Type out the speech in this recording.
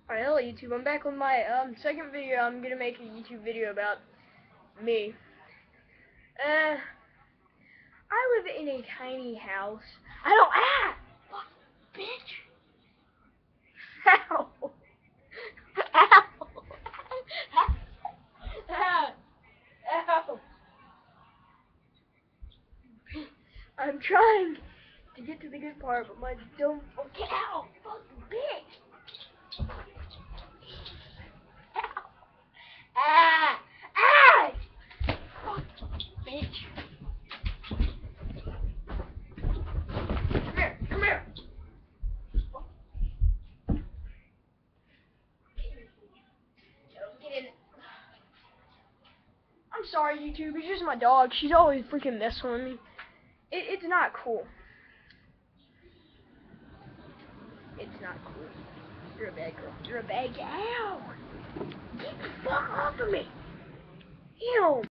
Alright, hello YouTube. I'm back with my second video. I'm gonna make a YouTube video about me. I live in a tiny house. I don't fuck, bitch. Ow. Ow. Ow. Ow. I'm trying to get to the good part, but my dumb get out, fucking bitch. Ah! Ah! Fuck, bitch. Come here, come here. Get in it. I'm sorry, YouTube. It's just my dog. She's always freaking messing with me. It's not cool. It's not cool. You're a bad girl. You're a bad girl. Ow! Get the fuck off of me. Ew.